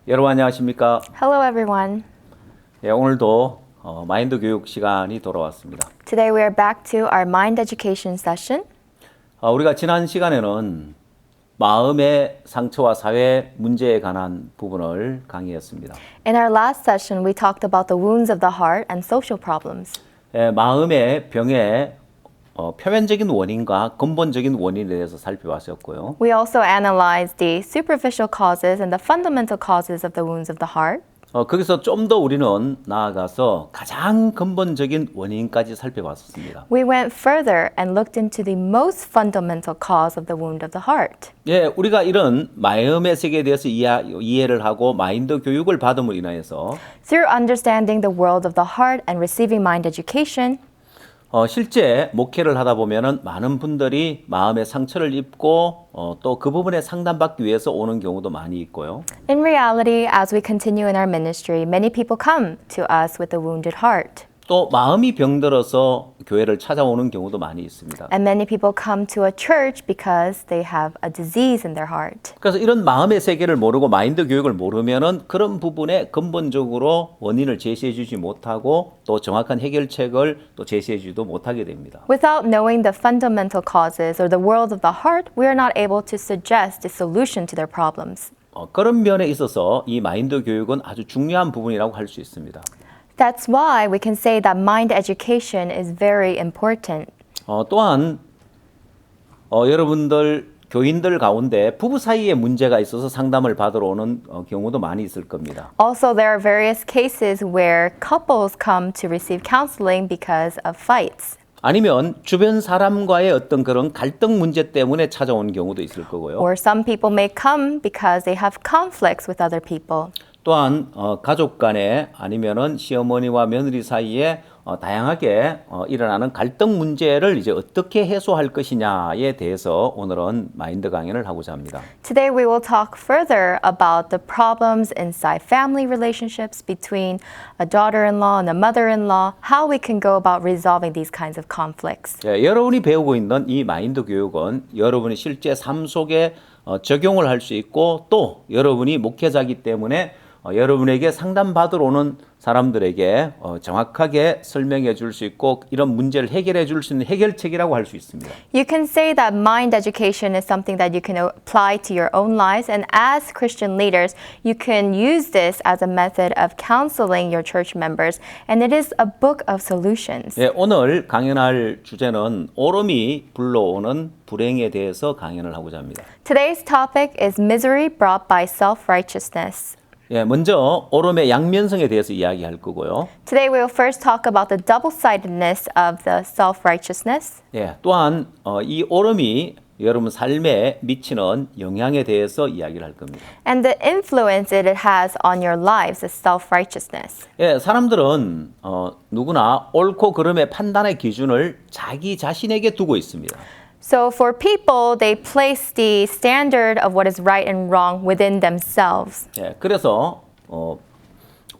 여러분 안녕하십니까? Hello, everyone. 예, 오늘도 마인드 교육 시간이 돌아왔습니다. Today we are back to our mind education session. 우리가 지난 시간에는 마음의 상처와 사회 문제에 관한 부분을 강의했습니다. In our last session, we talked about the wounds of the heart and social problems. 예, 마음의 병의 표면적인 원인과 근본적인 원인에 대해서 살펴봤었고요. We also analyzed the superficial causes and the fundamental causes of the wounds of the heart. 거기서 좀 더 우리는 나아가서 가장 근본적인 원인까지 살펴봤었습니다. We went further and looked into the most fundamental cause of the wound of the heart. 예, 우리가 이런 마음의 세계에 대해서 이해를 하고 마인드 교육을 받음으로 인하여서 Through understanding the world of the heart and receiving mind education, 실제 목회를 하다 보면은 많은 분들이 마음의 상처를 입고 또 그 부분에 상담받기 위해서 오는 경우도 많이 있고요. in reality, as we continue in our ministry, many people come to us with a wounded heart. 또 마음이 병들어서 교회를 찾아오는 경우도 많이 있습니다. And many people come to a church because they have a disease in their heart. 그래서 이런 마음의 세계를 모르고 마인드 교육을 모르면은 그런 부분에 근본적으로 원인을 제시해 주지 못하고 또 정확한 해결책을 또 제시해 주지도 못하게 됩니다. Without knowing the fundamental causes or the world of the heart, we are not able to suggest a solution to their problems. 그런 면에 있어서 이 마인드 교육은 아주 중요한 부분이라고 할 수 있습니다. That's why we can say that mind education is very important. 또한 여러분들 교인들 가운데 부부 사이에 문제가 있어서 상담을 받으러 오는 경우도 많이 있을 겁니다. Also, there are various cases where couples come to receive counseling because of fights. 아니면 주변 사람과의 어떤 그런 갈등 문제 때문에 찾아오는 경우도 있을 거고요. Or some people may come because they have conflicts with other people. 또한 가족 간에 아니면은 시어머니와 며느리 사이에 다양하게 일어나는 갈등 문제를 이제 어떻게 해소할 것이냐에 대해서 오늘은 마인드 강연을 하고자 합니다. Today we will talk further about the problems inside family relationships between a daughter-in-law and a mother-in-law, how we can go about resolving these kinds of conflicts. 예, 여러분이 배우고 있는 이 마인드 교육은 여러분이 실제 삶 속에 적용을 할 수 있고 또 여러분이 목회자이기 때문에 여러분에게 상담받으러 오는 사람들에게 정확하게 설명해 줄 수 있고 이런 문제를 해결해 줄 수 있는 해결책이라고 할 수 있습니다. You can say that mind education is something that you can apply to your own lives, and as Christian leaders, you can use this as a method of counseling your church members, and it is a book of solutions. 예, 오늘 강연할 주제는 오름이 불러오는 불행에 대해서 강연을 하고자 합니다. Today's topic is misery brought by self-righteousness. 예, 먼저 오름의 양면성에 대해서 이야기할 거고요. Today we will first talk about the double-sidedness of the self-righteousness. 예, 또한 이 오름이 여러분 삶에 미치는 영향에 대해서 이야기를 할 겁니다. And the influence it has on your lives is self-righteousness. 예, 사람들은 누구나 옳고 그름의 판단의 기준을 자기 자신에게 두고 있습니다. So for people, they place the standard of what is right and wrong within themselves. 예, 그래서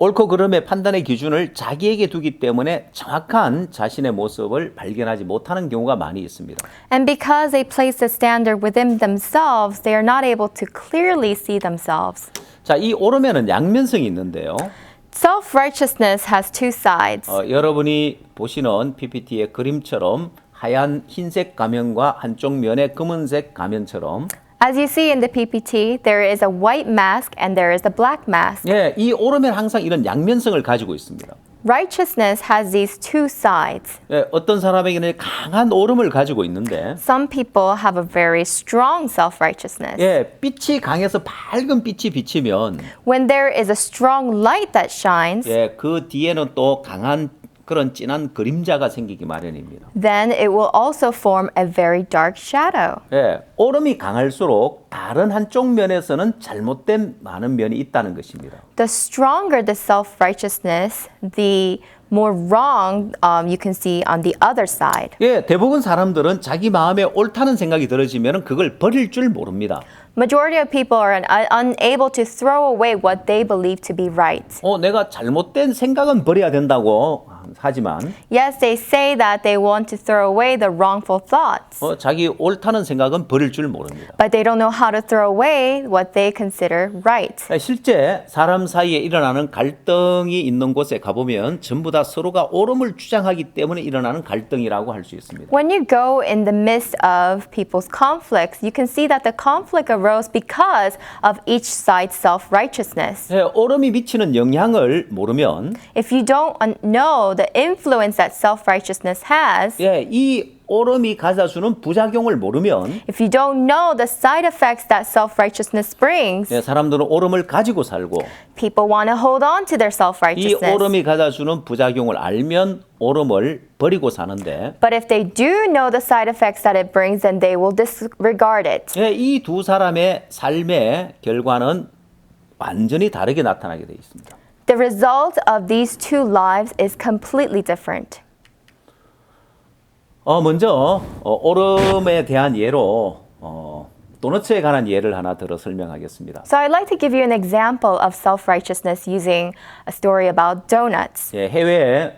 옳고 그름의 판단의 기준을 자기에게 두기 때문에 정확한 자신의 모습을 발견하지 못하는 경우가 많이 있습니다. And because they place the standard within themselves, they are not able to clearly see themselves. 자, 이 오름에는 양면성이 있는데요. Self-righteousness has two sides. 여러분이 보시는 PPT의 그림처럼 하얀 흰색 가면과 한쪽 면의 검은색 가면처럼 As you see in the PPT, there is a white mask and there is a black mask. 예, 이 오름에는 항상 이런 양면성을 가지고 있습니다. Righteousness has these two sides. 예, 어떤 사람에게는 강한 오름을 가지고 있는데 Some people have a very strong self-righteousness. 예, 빛이 강해서 밝은 빛이 비치면 When there is a strong light that shines, 예, 그 뒤에는 또 강한 그런 진한 그림자가 생기기 마련입니다. then it will also form a very dark shadow. 예, 오름이 강할수록 다른 한쪽 면에서는 잘못된 많은 면이 있다는 것입니다. The stronger the self-righteousness, the more wrong you can see on the other side. 예, 대부분 사람들은 자기 마음에 옳다는 생각이 들어지면 그걸 버릴 줄 모릅니다. Majority of people are unable to throw away what they believe to be right. 내가 잘못된 생각은 버려야 된다고 하지만 Yes, they say that they want to throw away the wrongful thoughts, 자기 옳다는 생각은 버릴 줄 모릅니다. but they don't know how to throw away what they consider right. 실제 사람 사이에 일어나는 갈등이 있는 곳에 가보면 전부 다 서로가 옳음을 주장하기 때문에 일어나는 갈등이라고 할 수 있습니다. When you go in the midst of people's conflicts, you can see that the conflict arose because of each side's self-righteousness. 옳음이 미치는 영향을 모르면 If you don't know the influence that self-righteousness has, 이 옳음이 가져주는 부작용을 모르면 if you don't know the side effects that self-righteousness brings, 사람들은 옳음을 가지고 살고 people want to hold on to their 이 self-righteousness. 옳음이 가져주는 부작용을 알면 옳음을 버리고 사는데 But if they do know the side effects that it brings, then they will disregard it. 이 두 사람의 삶의 결과는 완전히 다르게 나타나게 되어 있습니다. The result of these two lives is completely different. 먼저 옳음에 대한 예로 도너츠에 관한 예를 하나 들어 설명하겠습니다. So I'd like to give you an example of self-righteousness using a story about donuts. 해외에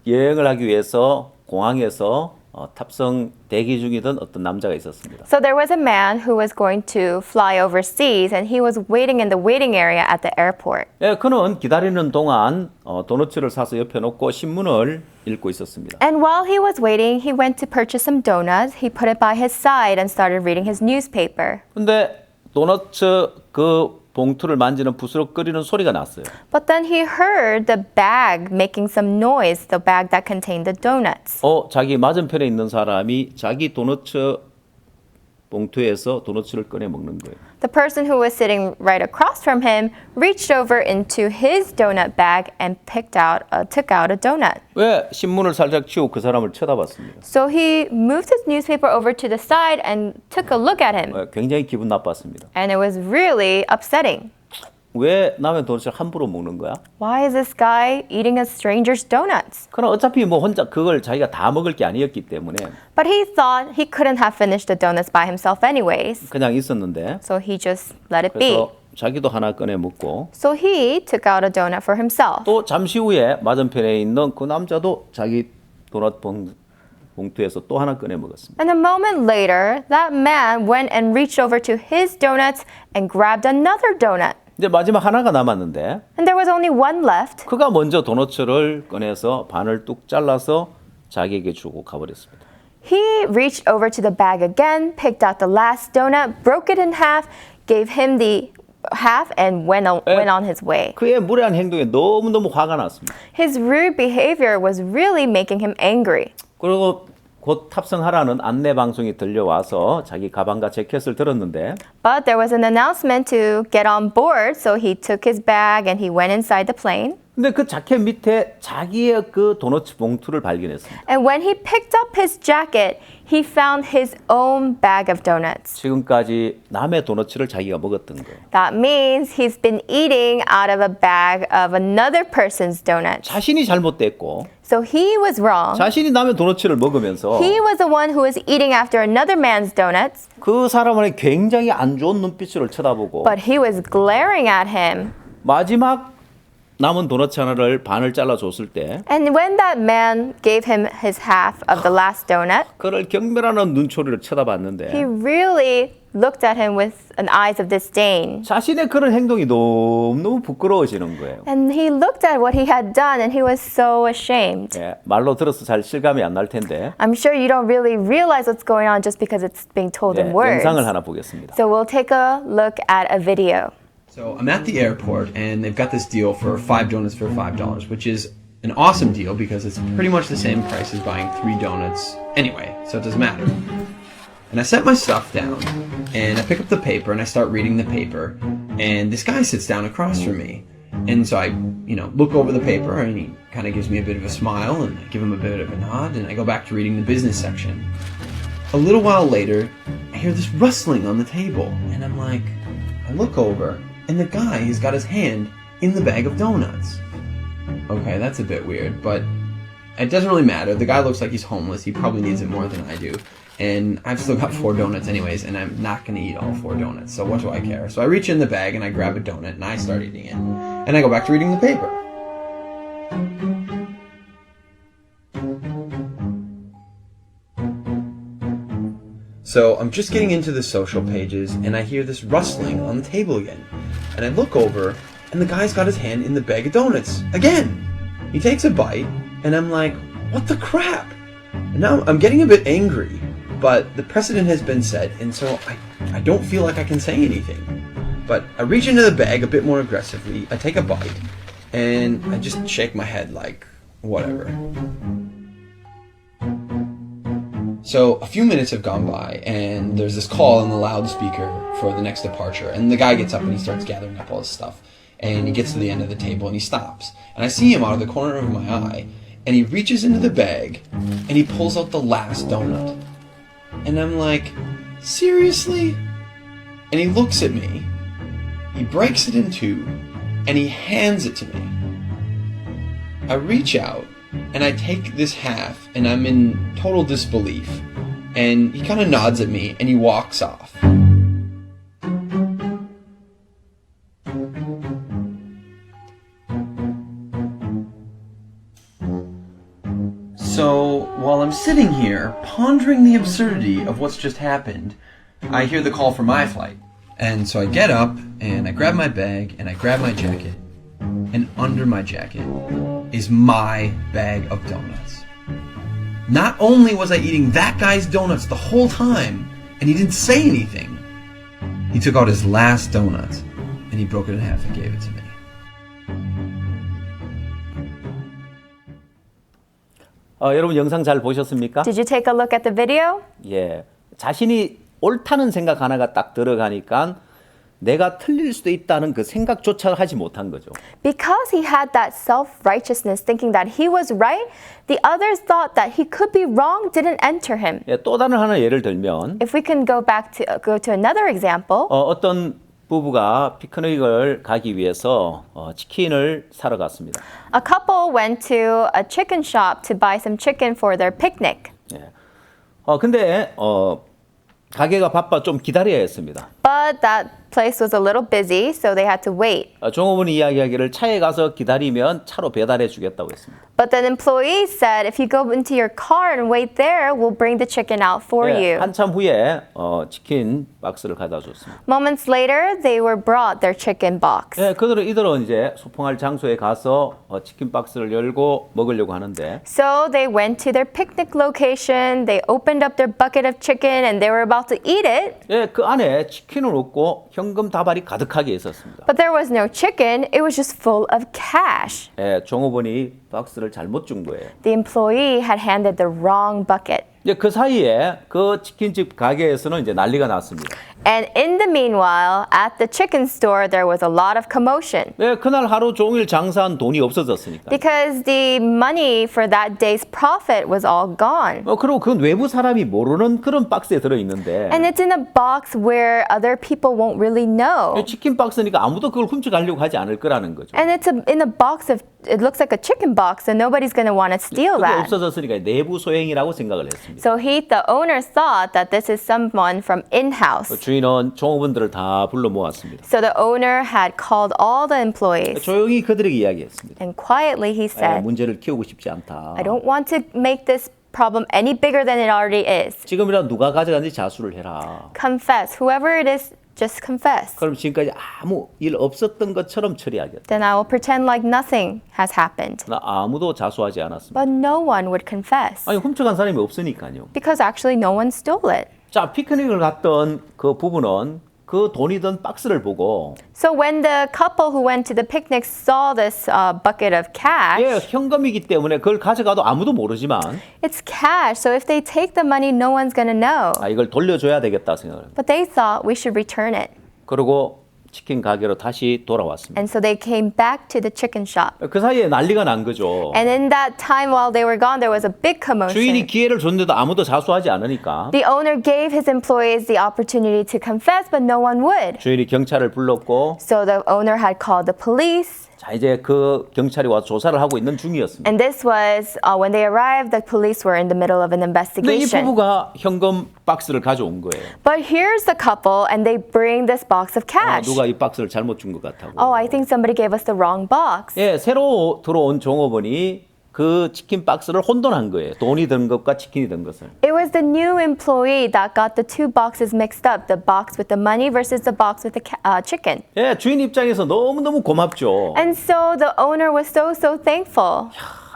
여행을 하기 위해서 공항에서 탑승 대기 중이던 어떤 남자가 있었습니다. So there was a man who was going to fly overseas and he was waiting in the waiting area at the airport. 그는 기다리는 동안 도너츠를 사서 옆에 놓고 신문을 읽고 있었습니다. And while he was waiting, he went to purchase some donuts. He put it by his side and started reading his newspaper. 근데 도너츠 그 봉투를 만지는 부스럭거리는 소리가 났어요. But then he heard the bag making some noise, the bag that contained the donuts. 자기 맞은편에 있는 사람이 자기 도너츠 봉투에서 도너츠를 꺼내 먹는 거예요. The person who was sitting right across from him reached over into his donut bag and took out a donut. 왜 신문을 살짝 치우고 그 사람을 쳐다봤습니다. So he moved his newspaper over to the side and took a look at him. 굉장히 기분 나빴습니다. And it was really upsetting. 왜 남의 도너츠를 함부로 먹는 거야? Why is this guy eating a stranger's donuts? 그럼 어차피 뭐 혼자 그걸 자기가 다 먹을 게 아니었기 때문에 But he thought he couldn't have finished the donuts by himself anyways. 그냥 있었는데 So he just let it be. 그래서 자기도 하나 꺼내 먹고 So he took out a donut for himself. 또 잠시 후에 맞은편에 있는 그 남자도 자기 도넛 봉투에서 또 하나 꺼내 먹었습니다. And a moment later, that man went and reached over to his donuts and grabbed another donut. 이제 마지막 하나가 남았는데 And there was only one left. 그가 먼저 도너츠를 꺼내서 반을 뚝 잘라서 자기에게 주고 가버렸습니다. He reached over to the bag again, picked out the last donut, broke it in half, gave him the half, and went on his way. 그의 무례한 행동에 너무너무 화가 났습니다. His rude behavior was really making him angry. 그리고 곧 탑승하라는 안내 방송이 들려와서 자기 가방과 재킷을 들었는데 But there was an announcement to get on board, so he took his bag and he went inside the plane. 근데 그 자켓 밑에 자기의 그 도너츠 봉투를 발견했습니다. And when he picked up his jacket, he found his own bag of donuts. 지금까지 남의 도너츠를 자기가 먹었던 거예요. That means he's been eating out of a bag of another person's donuts. 자신이 잘못됐고 So he was wrong. 자신이 남의 도너츠를 먹으면서 He was the one who was eating after another man's donuts, 그 사람은 굉장히 안 좋은 눈빛으로 쳐다보고 but he was glaring at him. 마지막 남은 도너츠 하나를 반을 잘라줬을 때 And when that man gave him his half of the last donut, 그를 경멸하는 눈초리를 he 쳐다봤는데 really looked at him with an eyes of disdain. 자신의 그런 행동이 너무너무 부끄러워지는 거예요. And he looked at what he had done and he was so ashamed. 말로 들어서 잘 실감이 안 날 텐데 I'm sure you don't really realize what's going on just because it's being told in words. 영상을 하나 보겠습니다. So we'll take a look at a video. So I'm at the airport and they've got this deal for 5 donuts for $5, which is an awesome deal because it's pretty much the same price as buying 3 donuts anyway, so it doesn't matter. And I set my stuff down and I pick up the paper and I start reading the paper and this guy sits down across from me. And so I, look over the paper and he kind of gives me a bit of a smile and I give him a bit of a nod and I go back to reading the business section. A little while later, I hear this rustling on the table and I'm like, I look over and the guy has got his hand in the bag of donuts. Okay, that's a bit weird, but it doesn't really matter. The guy looks like he's homeless. He probably needs it more than I do. And I've still got 4 donuts anyways, and I'm not going to eat all 4 donuts, so what do I care? So I reach in the bag and I grab a donut and I start eating it. And I go back to reading the paper. So I'm just getting into the social pages and I hear this rustling on the table again. And I look over and the guy's got his hand in the bag of donuts again. He takes a bite and I'm like, what the crap? And now I'm getting a bit angry, but the precedent has been set and so I don't feel like I can say anything. But I reach into the bag a bit more aggressively, I take a bite, and I just shake my head like, whatever. So a few minutes have gone by, and there's this call on the loudspeaker for the next departure, and the guy gets up and he starts gathering up all his stuff, and he gets to the end of the table and he stops. And I see him out of the corner of my eye, and he reaches into the bag, and he pulls out the last donut. And I'm like, seriously? And he looks at me, he breaks it in two, and he hands it to me. I reach out, and I take this half, and I'm in total disbelief. And he kind of nods at me, and he walks off. So, while I'm sitting here, pondering the absurdity of what's just happened, I hear the call for my flight. And so I get up, and I grab my bag, and I grab my jacket, and under my jacket is my bag of donuts. Not only was I eating that guy's donuts the whole time, and he didn't say anything, he took out his last donut, and he broke it in half and gave it to me. 여러분 영상 잘 보셨습니까? Did you take a look at the video? 예, 자신이 옳다는 생각 하나가 딱 들어가니까 내가 틀릴 수도 있다는 그 생각조차 하지 못한 거죠. Because he had that self-righteousness, thinking that he was right, the others thought that he could be wrong didn't enter him. 예, 또 다른 하나 예를 들면 If we can go to another example, 어떤 부부가 피크닉을 가기 위해서 치킨을 사러 갔습니다. a couple went to a chicken shop to buy some chicken for their picnic. 예. 근데 가게가 바빠 좀 기다려야 했습니다. But that place was a little busy, so they had to wait. 종업원이 이야기하기를 차에 가서 기다리면 차로 배달해 주겠다고 했습니다. But then employees said, if you go into your car and wait there, we'll bring the chicken out for 예, you. 한참 후에 치킨 박스를 가져다 줬습니다. Moments later, they were brought their chicken box. 예, 이들은 이제 소풍할 장소에 가서 치킨 박스를 열고 먹으려고 하는데 So they went to their picnic location, they opened up their bucket of chicken, and they were about to eat it. 예, 그 안에 치킨은 없고 현금 다발이 가득하게 있었습니다. But there was no chicken, it was just full of cash. 예, 종업원이 박스를 잘못 준 거예요. The employee had handed the wrong bucket. 이제 그 사이에 그 치킨집 가게에서는 이제 난리가 났습니다. And in the meanwhile, at the chicken store, there was a lot of commotion. 예, 그날 하루 종일 장사한 돈이 없어졌으니까. Because the money for that day's profit was all gone. 그리고 그 외부 사람이 모르는 그런 박스에 들어 있는데 And it's in a box where other people won't really know. 치킨 박스니까 아무도 그걸 훔쳐가려고 하지 않을 거라는 거죠. And it's in a box of, it looks like a chicken box, and nobody's going to want to steal 그게 that. 없어졌으니까 내부 소행이라고 생각을 했습니다. So the owner thought that this is someone from in-house. 주인은 종업원들을 다 불러 모았습니다. So the owner had called all the employees. 조용히 그들에게 이야기했습니다. And quietly he said, 문제를 키우고 싶지 않다. I don't want to make this problem any bigger than it already is. 지금이라도 누가 가져간지 자수를 해라. Confess. Whoever it is, just confess. 그럼 지금까지 아무 일 없었던 것처럼 처리하겠다. Then I will pretend like nothing has happened. 나 아무도 자수하지 않았습니다. But no one would confess. 아니 훔쳐간 사람이 없으니까요. Because actually no one stole it. 자, 피크닉을 갔던 그 부부는 그 돈이 든 박스를 보고 So when the couple who went to the picnic saw this bucket of cash, 예, 현금이기 때문에 그걸 가져가도 아무도 모르지만 it's cash. So if they take the money, no one's going to know. 이걸 돌려줘야 되겠다 생각을. But they thought we should return it. 그리고 치킨 가게로 다시 돌아왔습니다. And so they came back to the chicken shop. 그 사이에 난리가 난 거죠. And in that time while they were gone, there was a big 주인이 commotion. 기회를 줬는데도 아무도 자수하지 않으니까 The owner gave his employees the opportunity to confess, but no one would. 주인이 경찰을 불렀고 So the owner had called the police. 자 이제 그 경찰이 와서 조사를 하고 있는 중이었습니다. And this was when they arrived, the police were in the middle of an 근데 이 investigation. 부부가 현금 박스를 가져온 거예요. But here's the couple, and they bring this box of cash. 누가 이 박스를 잘못 준 것 같다고. Oh, I think somebody gave us the wrong box. 예, 새로 들어온 종업원이 그 치킨 박스를 혼돈한 거예요. 돈이 든 것과 치킨이 든 것을. It was the new employee that got the two boxes mixed up, the box with the money versus the box with the chicken. 예, 주인 입장에서 너무너무 고맙죠. And so the owner was so thankful.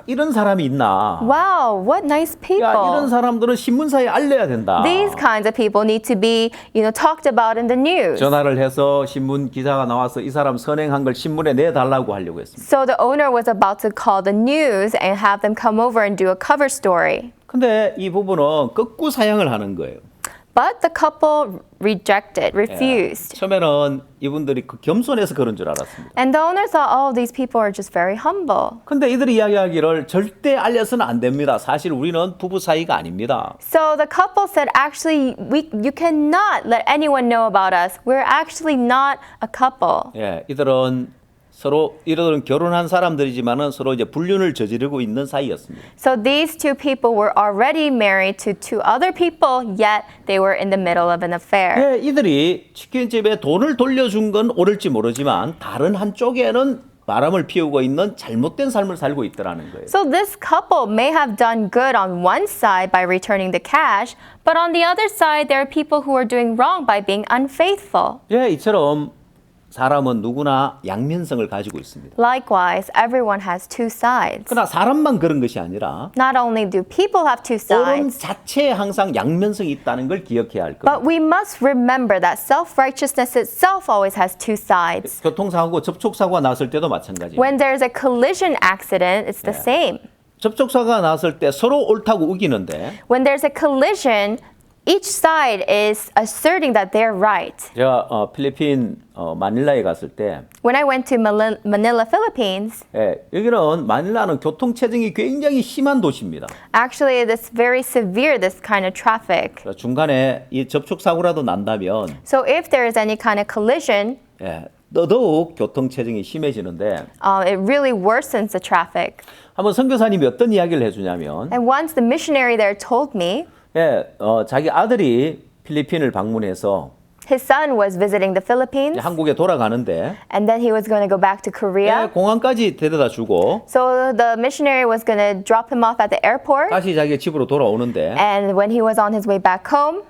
이런 사람이 있나? Wow, what nice 야, 이런 people. 사람들은 신문사에 알려야 된다. These kinds of people need to be, talked about in the news. 전화를 해서 신문 기자가 나와서 이 사람 선행한 걸 신문에 내달라고 하려고 했습니다. So the owner was about to call the news and have them come over and do a cover story. 근데 이 부분은 끄꾸 사양을 하는 거예요. But the couple rejected, refused. 처음에는 이분들이 그 겸손해서 그런 줄 알았습니다. And the owner thought, oh, these people are just very humble. 근데 이들이 이야기하기를 절대 알려서는 안 됩니다. 사실 우리는 부부 사이가 아닙니다. So the couple said, actually, you cannot let anyone know about us. We're actually not a couple. 예, 이들은 결혼한 사람들이지만은 서로 이제 불륜을 저지르고 있는 사이였습니다. So these two people were already married to two other people, yet they were in the middle of an affair. 예, 이들이 치킨집에 돈을 돌려준 건 옳을지 모르지만 다른 한쪽에는 바람을 피우고 있는 잘못된 삶을 살고 있더라는 거예요. So this couple may have done good on one side by returning the cash, but on the other side, there are people who are doing wrong by being unfaithful. 예, 이처럼 사람은 누구나 양면성을 가지고 있습니다. Likewise, everyone has two sides. 그러나 사람만 그런 것이 아니라 Not only do people have two 옳은 sides, 자체에 항상 양면성이 있다는 걸 기억해야 할 겁니다. but we must remember that self-righteousness itself always has two sides. 교통사고, 접촉사고가 났을 때도 마찬가지입니다. When there's a collision accident, it's the same. 접촉사고가 났을 때 서로 옳다고 우기는데 When there's a collision, each side is asserting that they're right. 제가 필리핀 마닐라에 갔을 때 When I went to Manila, Philippines, 예, 여기는 마닐라는 교통체증이 굉장히 심한 도시입니다. actually it's very severe, this kind of traffic. 그래서 중간에 이 접촉사고라도 난다면 So if there is any kind of collision, 예, 더더욱 교통체증이 심해지는데 it really worsens the traffic. 한번 선교사님이 어떤 이야기를 해주냐면 And once the missionary there told me, 예, 자기 아들이 필리핀을 방문해서 his son was visiting the Philippines, 한국에 돌아가는데 and then he was going to go back to 예, Korea. 공항까지 데려다 주고 So the missionary was going to drop him off at the airport. 다시 자기 집으로 돌아오는데 And when he was on his way back home,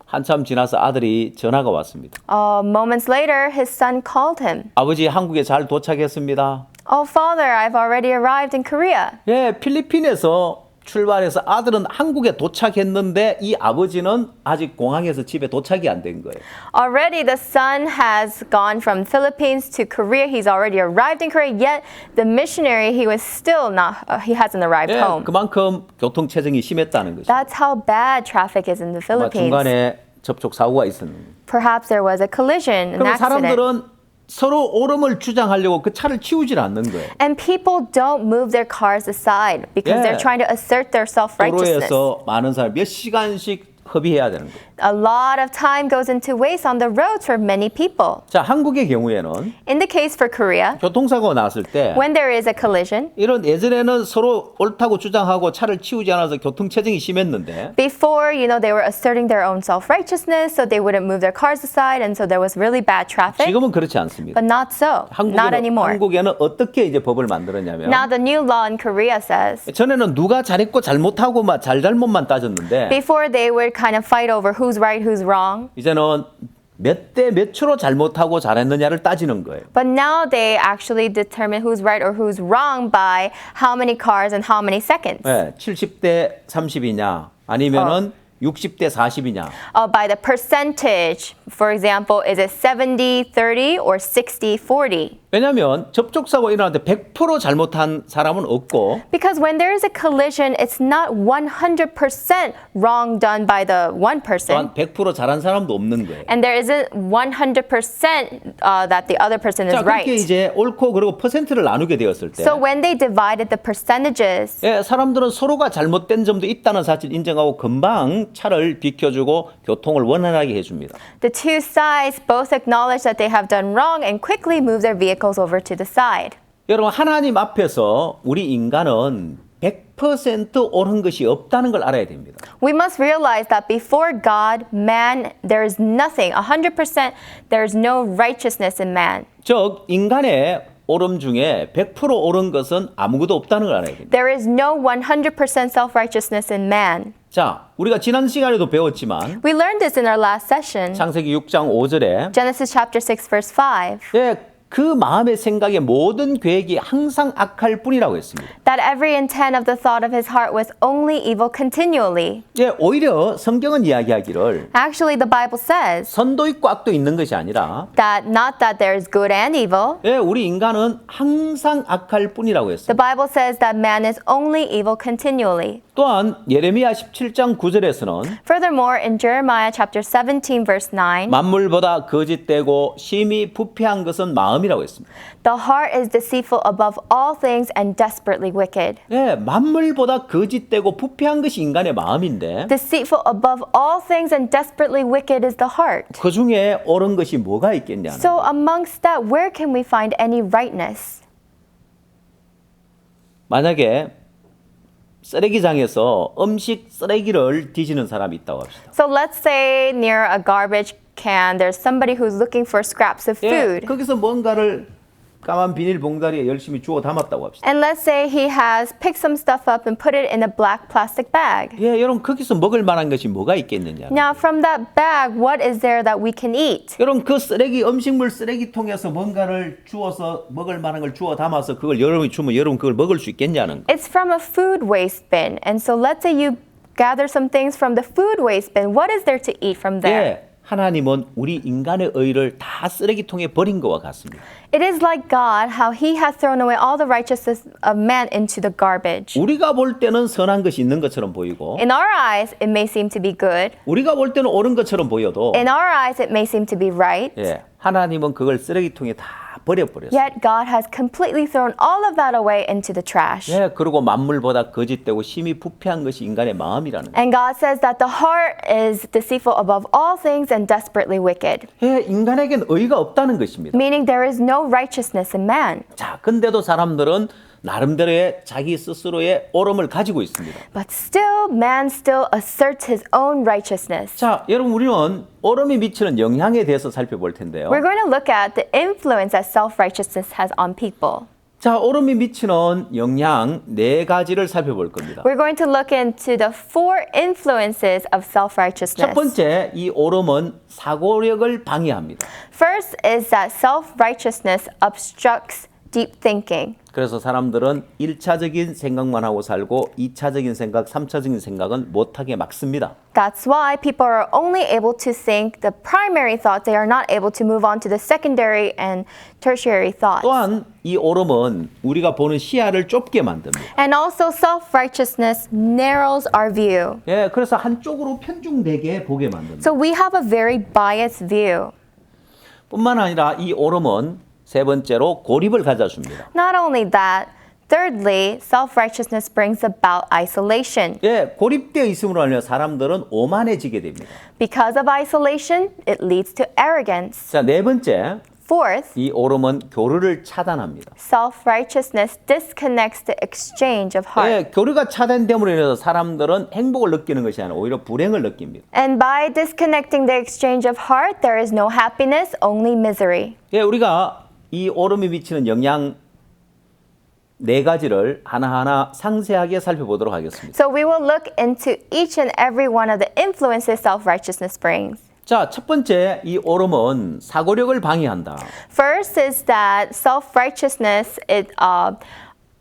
한참 지나서 아들이 전화가 왔습니다. moments later, his son called him. 아버지 한국에 잘 도착했습니다. Oh, father, I've already arrived in Korea. 예, 필리핀에서 출발해서 아들은 한국에 도착했는데 이 아버지는 아직 공항에서 집에 도착이 안 된 거예요. Already the son has gone from Philippines to Korea. He's already arrived in Korea, yet the missionary, he was still not, he hasn't arrived 예, home. 그만큼 교통체증이 심했다는 것이죠. That's how bad traffic is in the 아마 Philippines. 중간에 접촉 사고가 있었는데. Perhaps there was a collision, an 그럼 accident. 사람들은 서로 옳음을 주장하려고 그 차를 치우질 않는 거예요. And people don't move their cars aside because they're Yeah. trying to assert their self-righteousness. 도로에서 많은 사람 몇 시간씩 허비해야 되는 거예요. A lot of time goes into waste on the roads for many people. 자, 한국의 경우에는 In the case for Korea, 교통사고가 났을 때 when there is a collision, 이런 예전에는 서로 옳다고 주장하고 차를 치우지 않아서 교통체증이 심했는데 before, they were asserting their own self-righteousness, so they wouldn't move their cars aside, and so there was really bad traffic. 지금은 그렇지 않습니다. But not so. Not anymore. 한국에는 어떻게 이제 법을 만들었냐면 Now the new law in Korea says, 전에는 누가 잘했고 잘못하고 막 잘잘못만 따졌는데 before they would kind of fight over who's right, who's wrong. 이제는 몇 대 몇 초로 잘못하고 잘했느냐를 따지는 거예요. But now they actually determine who's right or who's wrong by how many cars and how many seconds. 네, 70대 30이냐 아니면은 60대 40이냐. By the percentage, for example, is it 70-30 or 60-40? 왜냐하면 접촉사고 일어날 때 100% 잘못한 사람은 없고 Because when there is a collision, it's not 100% wrong done by the one person. 또한 100% 잘한 사람도 없는 거예요. And there isn't 100% that the other person is 자, 그렇게 right. 이제 옳고 그리고 퍼센트를 나누게 되었을 때 So when they divided the percentages, 예, 사람들은 서로가 잘못된 점도 있다는 사실을 인정하고 금방 차를 비켜주고 교통을 원활하게 해줍니다. the two sides both acknowledge that they have done wrong and quickly move their vehicles over to the side. 여러분 하나님 앞에서 우리 인간은 100% 옳은 것이 없다는 걸 알아야 됩니다. We must realize that before God, man, there is nothing, 100%, there is no righteousness in man. 즉 인간의 옳음 중에 100% 옳은 것은 아무것도 없다는 걸 알아야 됩니다. There is no 100% self-righteousness in man. 자, 우리가 지난 시간에도 배웠지만 We learned this in our last session. 창세기 6장 5절에 Genesis chapter 6 verse 5. 그 마음의 생각의 모든 계획이 항상 악할 뿐이라고 했습니다. That every intent of the thought of his heart was only evil continually. 오히려 성경은 이야기하기를 Actually, the Bible says 선도 있고 악도 있는 것이 아니라 that not that there is good and evil. 우리 인간은 항상 악할 뿐이라고 했습니다. The Bible says that man is only evil continually. 또한 예레미야 17장 9절에서는 Furthermore, in Jeremiah chapter 17 verse 9, 만물보다 거짓되고 심히 부패한 것은 마음이라고 했습니다. the heart is deceitful above all things and desperately wicked. 만물보다 거짓되고 부패한 것이 인간의 마음인데 Deceitful above all things and desperately wicked is the heart. 그 중에 옳은 것이 뭐가 있겠냐는 So amongst that, where can we find any rightness? 만약에 쓰레기장에서 음식 쓰레기를 뒤지는 사람이 있다고 합시다. So let's say near a garbage can, there's somebody who's looking for scraps of food. 거기서 뭔가를 까만 비닐 봉다리에 열심히 주워 담았다고 합시다. And let's say he has picked some stuff up and put it in a black plastic bag. 여러분 거기서 먹을 만한 것이 뭐가 있겠느냐? Now from that bag, what is there that we can eat? 여러분 그 음식물 쓰레기통에서 뭔가를 주워서 먹을 만한 걸 주워 담아서 그걸 여러분이 주면 여러분 그걸 먹을 수 있겠냐는 거. It's from a food waste bin. And so let's say you gather some things from the food waste bin. What is there to eat from there? 하나님은 우리 인간의 의를 다 쓰레기통에 버린 것과 같습니다. It is like God, how he has thrown away all the righteousness of man into the garbage. 우리가 볼 때는 선한 것이 있는 것처럼 보이고 In our eyes, it may seem to be good. 우리가 볼 때는 옳은 것처럼 보여도 In our eyes, it may seem to be right. 하나님은 그걸 쓰레기통에 다 버려버렸어요. Yet God has completely thrown all of that away into the trash. 그리고 만물보다 거짓되고 심히 부패한 것이 인간의 마음이라는 거예요. And God says that the heart is deceitful above all things and desperately wicked. 인간에겐 의가 없다는 것입니다. Meaning there is no righteousness in man. 자, 근데도 사람들은 나름대로의 자기 스스로의 옳음을 가지고 있습니다. But still, man still asserts his own righteousness. 자, 여러분 우리는 옳음이 미치는 영향에 대해서 살펴볼 텐데요. We're going to look at the influence that self-righteousness has on people. 자, 옳음이 미치는 영향 네 가지를 살펴볼 겁니다. We're going to look into the 4 influences of 첫 self-righteousness. 번째, 이 옳음은 사고력을 방해합니다. First is that self-righteousness obstructs deep thinking. 그래서 사람들은 1차적인 생각만 하고 살고 2차적인 생각, 3차적인 생각은 못하게 막습니다. That's why people are only able to think the primary thoughts. They are not able to move on to the secondary and tertiary thoughts. 또한 이 옳음은 우리가 보는 시야를 좁게 만듭니다. And also self-righteousness narrows our view. 그래서 한쪽으로 편중되게 보게 만듭니다. So we have a very biased view. 뿐만 아니라 이 옳음은 세 번째로 고립을 가져줍니다. Not only that, thirdly, self-righteousness brings about isolation. 고립되어 있음으로 하면 사람들은 오만해지게 됩니다. Because of isolation, it leads to arrogance. 자, 네 번째, Fourth, 이 옳음은 교류를 차단합니다. self-righteousness disconnects the exchange of heart. 교류가 차단됨으로 인해서 사람들은 행복을 느끼는 것이 아니라 오히려 불행을 느낍니다. And by disconnecting the exchange of heart, there is no happiness, only misery. 우리가 이 옳음이 미치는 영향 네 가지를 하나하나 상세하게 살펴보도록 하겠습니다. So we will look into each and every one of the influences self-righteousness brings. 자, 첫 번째, 이 옳음은 사고력을 방해한다. First is that self-righteousness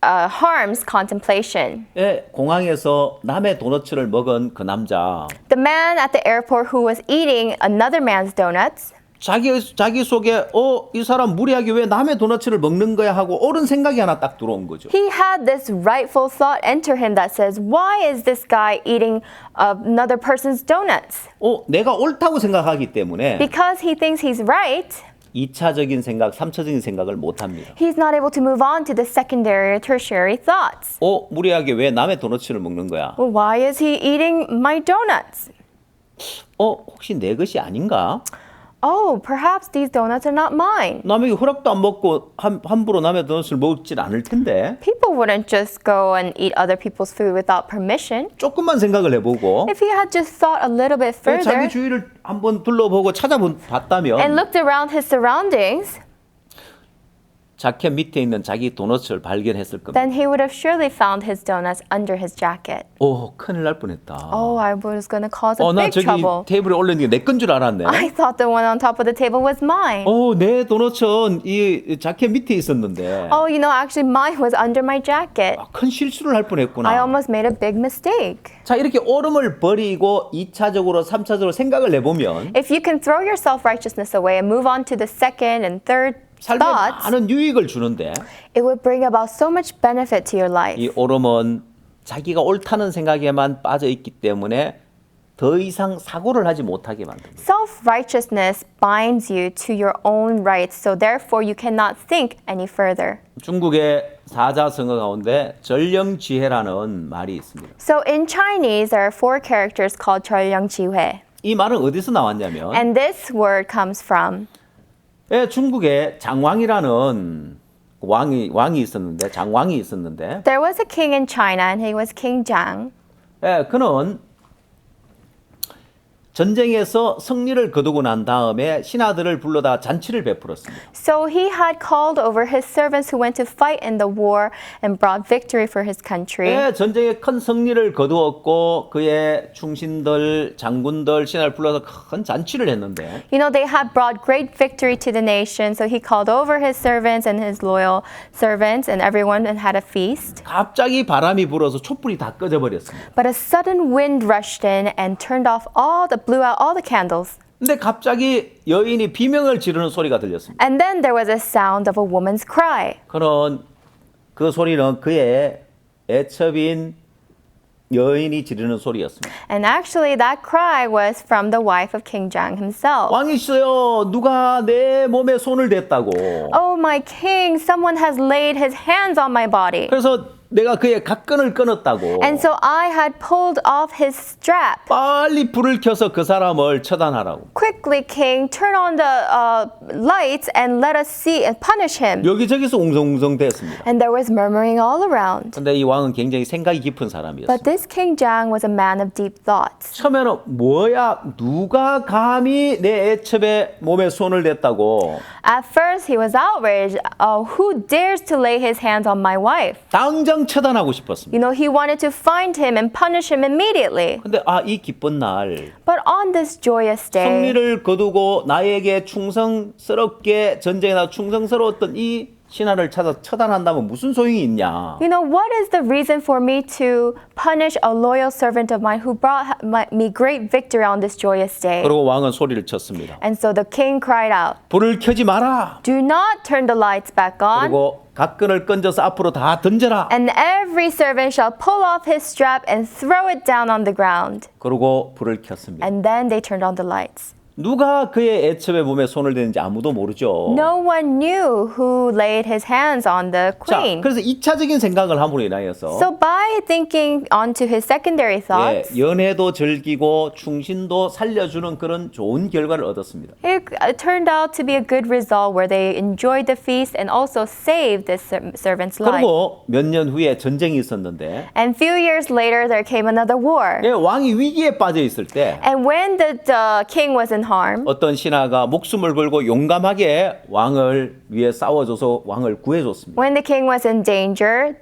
harms contemplation. 공항에서 남의 도너츠를 먹은 그 남자, The man at the airport who was eating another man's donuts, 자기 속에 이 사람 무리하게 왜 남의 도너츠를 먹는 거야 하고 옳은 생각이 하나 딱 들어온 거죠. he had this rightful thought enter him that says, why is this guy eating another person's donuts? 내가 옳다고 생각하기 때문에 Because he thinks he's right, 2차적인 생각, 3차적인 생각을 못 합니다. he's not able to move on to the secondary or tertiary thoughts. 무리하게 왜 남의 도너츠를 먹는 거야? Well, why is he eating my donuts? 혹시 내 것이 아닌가? Oh, perhaps these donuts are not mine. 남에게 허락도 안 먹고 함부로 남의 도넛을 먹질 않을 텐데 People wouldn't just go and eat other people's food without permission. 조금만 생각을 해보고 If he had just thought a little bit 자기 further 주위를 한번 둘러보고 and 찾아봤다면 looked around his surroundings, 자켓 밑에 있는 자기 도넛을 발견했을 겁니다. then he would have surely found his donuts under his jacket. 오, 큰일 날 뻔했다. Oh, I was going to cause a 나 big 저기 trouble. 테이블에 올려놓은 게 내 건 줄 알았네. I thought the one on top of the table was mine. 내 도넛은 이 자켓 밑에 있었는데 Oh, actually mine was under my jacket. 큰 실수를 할 I 뻔했구나. almost made a big mistake. 자, 이렇게 옳음을 버리고 2차적으로 3차적으로 생각을 내보면 If you can throw your self-righteousness away and move on to the second and third 삶에 thoughts, 많은 유익을 주는데 it would bring about so much benefit to your life. 이 옳음은 자기가 옳다는 생각에만 빠져 있기 때문에 더 이상 사고를 하지 못하게 만듭니다. Self-righteousness binds you to your own rights, so therefore you cannot think any further. 중국의 사자성어 가운데 전령지혜라는 말이 있습니다. So in Chinese, there are four characters called 전령지회. 이 말은 어디서 나왔냐면 And this word comes from 중국에 장왕이라는 왕이 있었는데 장왕이 있었는데 there was a king in China and he was King Jiang. 그는 전쟁에서 승리를 거두고 난 다음에 신하들을 불러다 잔치를 베풀었습니다. So he had called over his servants who went to fight in the war and brought victory for his country. 전쟁에 큰 승리를 거두었고 그의 충신들, 장군들, 신하를 불러서 큰 잔치를 했는데 They had brought great victory to the nation, so he called over his servants and his loyal servants and everyone and had a feast. 갑자기 바람이 불어서 촛불이 다 꺼져 버렸습니다. But a sudden wind rushed in and blew out all the candles. 근데 갑자기 여인이 비명을 지르는 소리가 들렸습니다. And then there was a sound of a woman's cry. 그 소리는 그의 애첩인 여인이 지르는 소리였습니다. And actually that cry was from the wife of King Jiang himself. 왕이시여, 누가 내 몸에 손을 댔다고. Oh my king, someone has laid his hands on my body. 그래서 내가 그의 각근을 끊었다고. And so I had pulled off his strap. 빨리 불을 켜서 그 사람을 처단하라고. Quickly, king, turn on the lights and let us see and punish him. 여기저기서 웅성웅성 됐습니다. And there was murmuring all around. 근데 이 왕은 굉장히 생각이 깊은 사람이었어요. But this King Jiang was a man of deep thoughts. 처음에는 뭐야, 누가 감히 내 애첩에 몸에 손을 댔다고. At first, he was outraged. Oh, who dares to lay his hands on my wife? 당장 처단하고 싶었습니다. He wanted to find him and punish him immediately. 근데 이 기쁜 날 But on this joyous day, 승리를 거두고 나에게 충성스럽게 전쟁에 나 충성스러웠던 이 신하를 찾아 처단한다면 무슨 소용이 있냐? what is the reason for me to punish a loyal servant of mine who brought me great victory on this joyous day? 그리고 왕은 소리를 쳤습니다. And so the king cried out, 불을 켜지 마라. do not turn the lights back on. 그리고 각근을 건져서 앞으로 다 던져라. And every servant shall pull off his strap and throw it down on the ground. 그리고 불을 켰습니다. And then they turned on the lights. 누가 그의 애첩의 몸에 손을 대는지 아무도 모르죠. No one knew who laid his hands on the 자, queen. 그래서 2차적인 생각을 함으로 인하여서 So by thinking onto his secondary thoughts, 연애도 즐기고 충신도 살려주는 그런 좋은 결과를 얻었습니다. it turned out to be a good result where they enjoyed the feast and also saved the servant's life. 그리고 몇 년 후에 전쟁이 있었는데 And few years later, there came another war. 왕이 위기에 빠져 있을 때 And when the king was in harm, 어떤 신하가 목숨을 걸고 용감하게 왕을 위해 싸워줘서 왕을 구해줬습니다. when the king was in danger,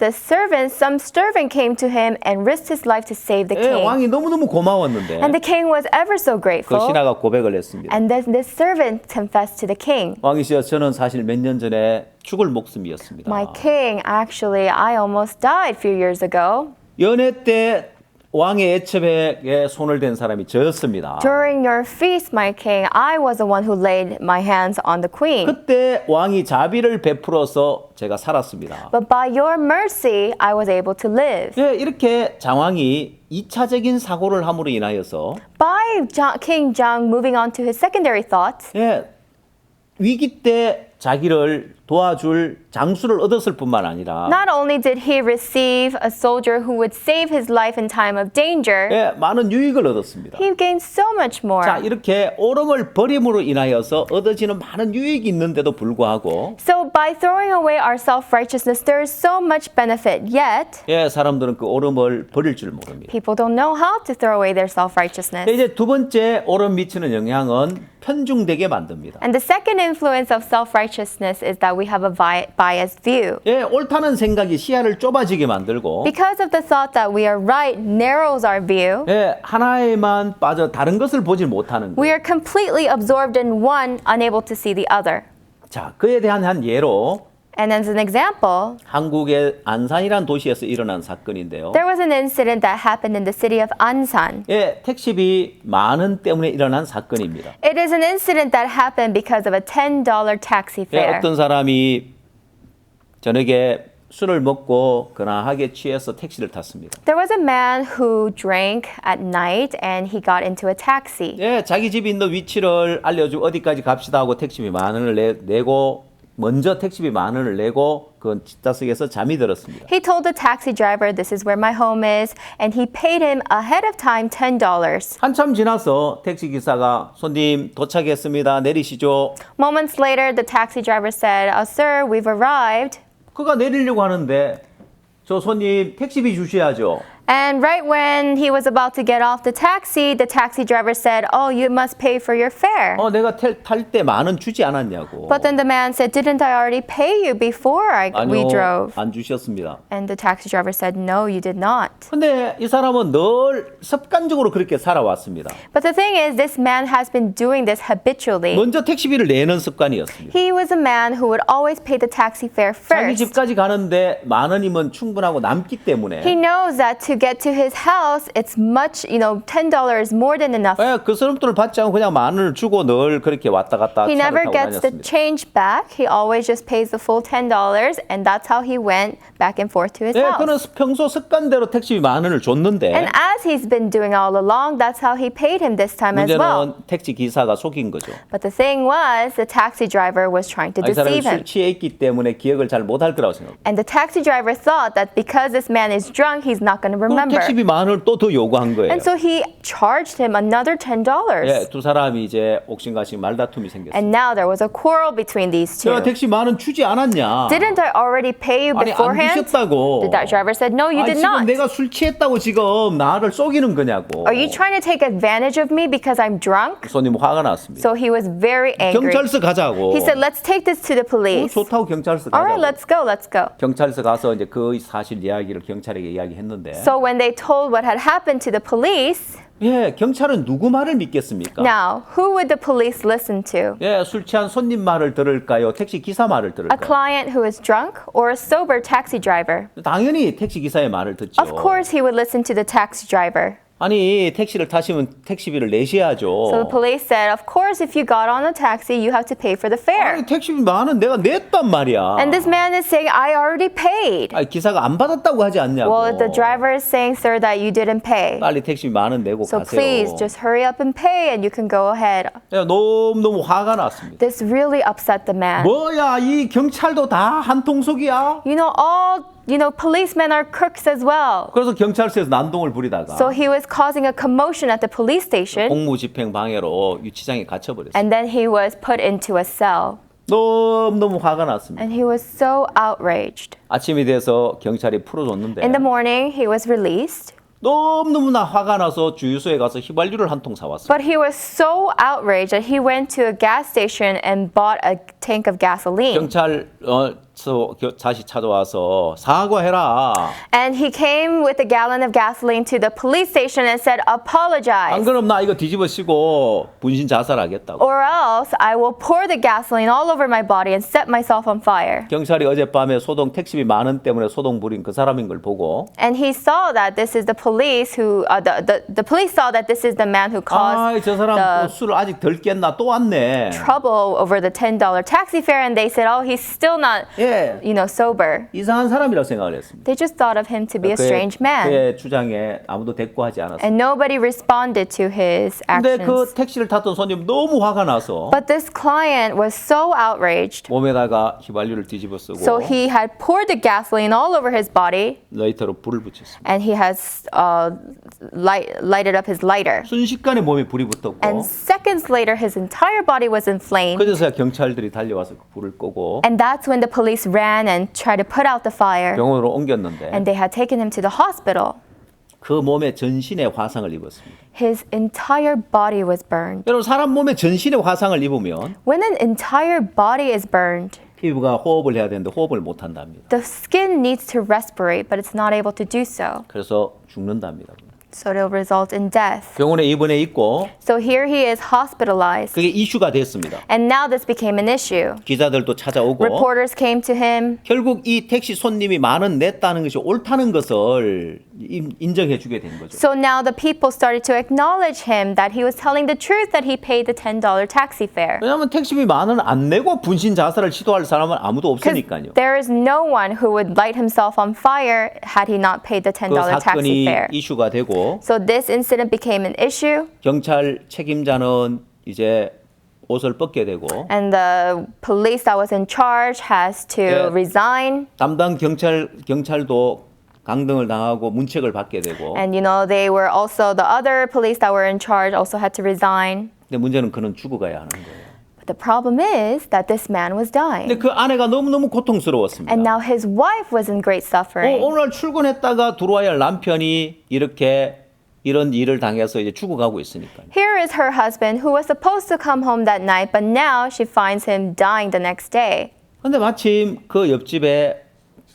some servant came to him and risked his life to save the king. 왕이 너무너무 고마웠는데 And the king was ever so 그 grateful. 신하가 고백을 했습니다. And then this servant confessed to the king, 왕이시여, 저는 사실 몇 년 전에 죽을 목숨이었습니다. my king, actually, I almost died a few years ago. 연애 때 왕의 애첩에 손을 댄 사람이 저였습니다. During your feast, my king, I was the one who laid my hands on the queen. 그때 왕이 자비를 베풀어서 제가 살았습니다. But by your mercy, I was able to live. 이렇게 장왕이 2차적인 사고를 함으로 인하여서 By King Jiang moving on to his secondary thoughts, 위기 때 자기를 도와줄 장수를 얻었을 뿐만 아니라 not only did he receive a soldier who would save his life in time of danger, 많은 유익을 얻었습니다. he gained so much more. 자, 이렇게 옳음을 버림으로 인하여서 얻어지는 많은 유익이 있는데도 불구하고 So by throwing away our self-righteousness, there is so much benefit. Yet, 사람들은 그 옳음을 버릴 줄 모릅니다. people don't know how to throw away their self-righteousness. 이제 두 번째 옳음 미치는 영향은 편중되게 만듭니다. And the second influence of self-righteousness is that that we have a biased view. 예, 옳다는 생각이 시야를 좁아지게 만들고 Because of the thought that we are right narrows our view, 예, 하나에만 빠져 다른 것을 보지 못하는 we 거예요. are completely absorbed in one, unable to see the other. 자, 그에 대한 한 예로 And as an example, 한국의 안산이라는 도시에서 일어난 사건인데요. there was an incident that happened in the city of Ansan. 예, 택시비 만원 때문에 일어난 사건입니다. It is an incident that happened because of a $10 taxi 예, fare. 어떤 사람이 저녁에 술을 먹고 근하하게 취해서 택시를 탔습니다. There was a man who drank at night and he got into a taxi. 예, 자기 집이 있는 위치를 알려주고 어디까지 갑시다 하고 택시비 만 원을 내고 먼저 택시비 만 원을 내고 그 뒷좌석에서 잠이 들었습니다. He told the taxi driver, "This is where my home is," and he paid him ahead of time $10. 한참 지나서 택시 기사가 손님 도착했습니다. 내리시죠. Moments later, the taxi driver said, "Sir, we've arrived." 그가 내리려고 하는데 저 손님 택시비 주셔야죠. And right when he was about to get off the taxi driver said, "Oh, you must pay for your fare." 내가 탈 때 만 원 주지 않았냐고. But then the man said, "Didn't I already pay you before we 아니요, drove?" 안 주셨습니다. And the taxi driver said, "No, you did not." 근데 이 사람은 늘 습관적으로 그렇게 살아왔습니다. But the thing is, this man has been doing this habitually. 먼저 택시비를 내는 습관이었습니다. He was a man who would always pay the taxi fare 자기 first. 집까지 가는데 만 원이면 충분하고 남기 때문에 He knows that to get to his house, it's much, $10 is more than enough. 그 서름돈을 받지 않고 그냥 만 원을 주고 늘 그렇게 왔다 갔다 He 차를 never 타고 gets the 다녔습니다. change back. He always just pays the full $10, and that's how he went back and forth to his 그는 house. 평소 습관대로 택시비 만 원을 줬는데 And as he's been doing all along, that's how he paid him this time as well. 문제는 택시 기사가 속인 거죠. But the thing was, the taxi driver was trying to 이 사람이 deceive him. 술 취해 있기 때문에 기억을 잘 못할 거라고 생각합니다. And the taxi driver thought that because this man is drunk, he's not going to 그럼 remember. 택시비 만 원을 또 더 요구한 거예요. And so he charged him another $10. 두 사람이 이제 옥신각신 말다툼이 생겼어요. And now there was a quarrel between these two. 내가 택시 만 원 주지 않았냐? Didn't I already pay you 아니 안 beforehand? 주셨다고. The driver said, "No, you 아니, did 지금 not." 내가 술 취했다고 지금 나를 속이는 거냐고. Are you trying to take advantage of me because I'm drunk? 손님 화가 났습니다. So he was very angry. 경찰서 가자고. He said, "Let's take this to the police." 좋다고 경찰서 All right, 가자고. let's go. 경찰서 가서 이제 그 사실 이야기를 경찰에게 이야기했는데 So when they told what had happened to the police, 경찰은 누구 말을 믿겠습니까? now who would the police listen to? 술 취한 손님 말을 들을까요? 택시 기사 말을 A 들을까요? client who is drunk or a sober taxi driver? 당연히 택시 기사의 말을 듣죠. Of course, he would listen to the taxi driver. 아니 택시를 타시면 택시비를 내셔야죠. So the police said, "Of course, if you got on a taxi, you have to pay for the fare." 아니 택시비 만원 내가 냈단 말이야. And this man is saying, "I already paid." 아니, 기사가 안 받았다고 하지 않냐고. Well, the driver is saying, "Sir, that you didn't pay." 빨리 택시비 만원 내고 So 가세요. please just hurry up and pay and you can go ahead. 너무너무 화가 났습니다. This really upset the man. 뭐야 이 경찰도 다 한통속이야? Policemen are crooks as well. 그래서 경찰서에서 난동을 부리다가 So he was causing a commotion at the police station 공무집행 방해로 유치장에 갇혀버렸어요. and then he was put into a cell. 너무너무 화가 났습니다. And he was so outraged. 아침이 돼서 경찰이 풀어줬는데 In the morning, he was released. 너무너무나 화가 나서 주유소에 가서 휘발유를 한 통 사왔어요. But he was so outraged that he went to a gas station and bought a tank of gasoline. 경찰서 다시 찾아와서 사과해라. And he came with a gallon of gasoline to the police station and said, 안 "Apologize. 그럼 나 이거 뒤집어 씌고 분신 자살하겠다고. Or else I will pour the gasoline all over my body and set myself on fire." 경찰이 어젯밤에 소동 택시비 만 원 때문에 소동 부린 그 사람인 걸 보고 And he saw that this is the police who, the police saw that this is the man who caused 저 사람 the 술을 아직 덜 깼나 또 왔네. trouble over the $10 taxi fare, and they said, "Oh, he's still not, sober." 이상한 사람이라고 생각을 했습니다. They just thought of him to be a strange man. 그의 주장에 아무도 대꾸하지 않았어요. And nobody responded to his 근데 그 actions. 택시를 탔던 손님 너무 화가 나서 But this client was so outraged. 몸에다가 휘발유를 뒤집어 쓰고 So he had poured the gasoline all over his body, 라이터로 불을 붙였습니다. and he has lighted up his lighter. 순식간에 몸에 불이 붙었고 And seconds later, his entire body was inflamed. 그래서야 경찰들이 달려와서 그 불을 끄고 And that's when the police ran and tried to put out the fire. 병원으로 옮겼는데 And they had taken him to the hospital. 그 몸에 전신에 화상을 입었습니다. His entire body was burned. 여러분 사람 몸에 전신에 화상을 입으면 When an entire body is burned, 피부가 호흡을 해야 되는데 호흡을 못 한답니다. The skin needs to respirate, but it's not able to do so. 그래서 죽는답니다. So it'll result in death. 병원에 입원해 있고 So here he is hospitalized. 그게 이슈가 됐습니다. And now this became an issue. 기자들도 찾아오고 Reporters came to him. 결국 이 택시 손님이 10,000원 냈다는 것이 옳다는 것을 인정해 주게 된 거죠. So now the people started to acknowledge him that he was telling the truth that he paid the $10 taxi fare. 왜냐하면 택시비 10,000원 안 내고 분신 자살을 시도할 사람은 아무도 없으니까요. There is no one who would light himself on fire had he not paid the $10 그 taxi 사건이 fare. 이슈가 되고 So this incident became an issue, 경찰 책임자는 이제 옷을 벗게 되고 and the police that was in charge has to Yeah. resign. 담당 경찰도 강등을 당하고 문책을 받게 되고 And they were also, the other police that were in charge also had to resign. 근데 문제는 그는 죽어가야 하는 거예요. But the problem is that this man was dying. 근데 그 아내가 너무너무 고통스러웠습니다. And now his wife was in great suffering. 오늘 출근했다가 들어와야 할 남편이 이런 일을 당해서 이제 죽어가고 있으니까요. Here is her husband who was supposed to come home that night, but now she finds him dying the next day. 근데 마침 그 옆집에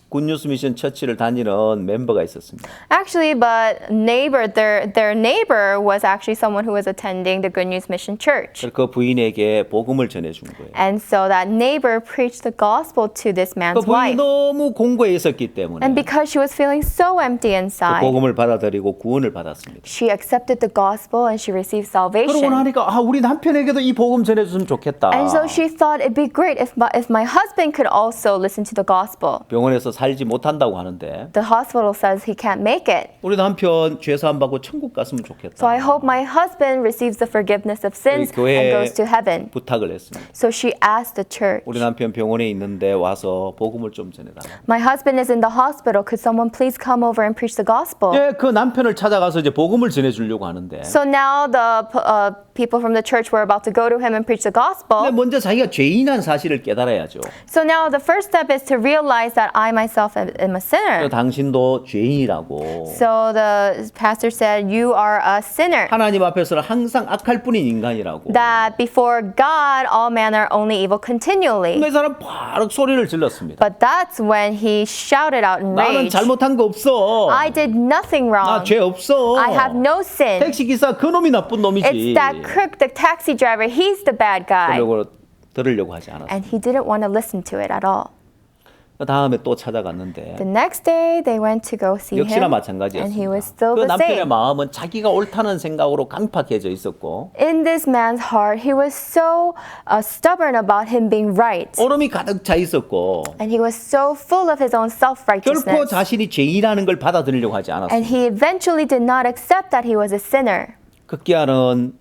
굿뉴스 미션 처치를 다니는 멤버가 있었습니다. Actually, but their neighbor was actually someone who was attending the Good News Mission Church. 그래서 그 부인에게 복음을 전해준 거예요. And so that neighbor preached the gospel to this 그 man's 부인이 wife. 너무 공고해 있었기 때문에 And because she was feeling so empty 그 inside, 복음을 받아들이고 구원을 받았습니다. she accepted the gospel and she received 그러고 salvation. 나니까 우리 남편에게도 이 복음 전해줬으면 좋겠다. And so she thought it'd be great if my husband could also listen to the gospel. 병원에서 살지 못한다고 하는데 The hospital says he can't make it. 우리 남편 죄사함 받고 천국 갔으면 좋겠다. So I hope my husband receives the forgiveness of sins 우리 교회에 and goes to heaven. 부탁을 했습니다. So she asked the church, 우리 남편 병원에 있는데 와서 복음을 좀 전해달라. my husband is in the hospital. Could someone please come over and preach the gospel? 예, 그 남편을 찾아가서 이제 복음을 전해주려고 하는데 So now the people from the church were about to go to him and preach the 근데 gospel. 먼저 자기가 죄인한 사실을 깨달아야죠. So now the first step is to realize that I myself am a sinner. 당신도 죄인이라고. So the pastor said, you are a sinner. 하나님 앞에서는 항상 악할 뿐인 인간이라고. That before God, all men are only evil continually. 그 사람 바로 소리를 질렀습니다. But that's when he shouted out in 나는 rage. 잘못한 거 없어. I did nothing 나 wrong. 죄 없어. I have no sin. 택시 기사 그놈이 나쁜 놈이지. It's that crook, the taxi driver. He's the bad guy. 들으려고 하지 않았어요. And he didn't want to listen to it at all. 그 다음에 또 찾아갔는데 The next day, they went to go see 역시나 him. And he was 마찬가지였습니다. still 그 the 남편의 same. 마음은 자기가 옳다는 생각으로 강팍해져 있었고 In this man's heart, he was so stubborn about him being right. 오름이 가득 차 있었고 And he was so full of his own 결코 self-righteousness. 자신이 죄인이라는 걸 받아들이려고 하지 And 않았습니다. he eventually did not accept that he was a sinner. 급기야는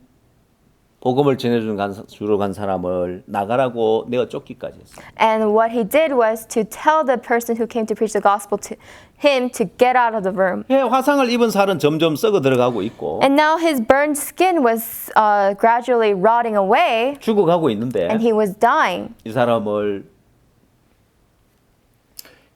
복음을 주러 간 사람을 나가라고 내어 쫓기까지 했어요. And what he did was to tell the person who came to preach the gospel to him to get out of the room. 예, 화상을 입은 살은 점점 썩어 들어가고 있고 And now his burned skin was gradually rotting away, 죽어가고 있는데 and he was dying. 이 사람을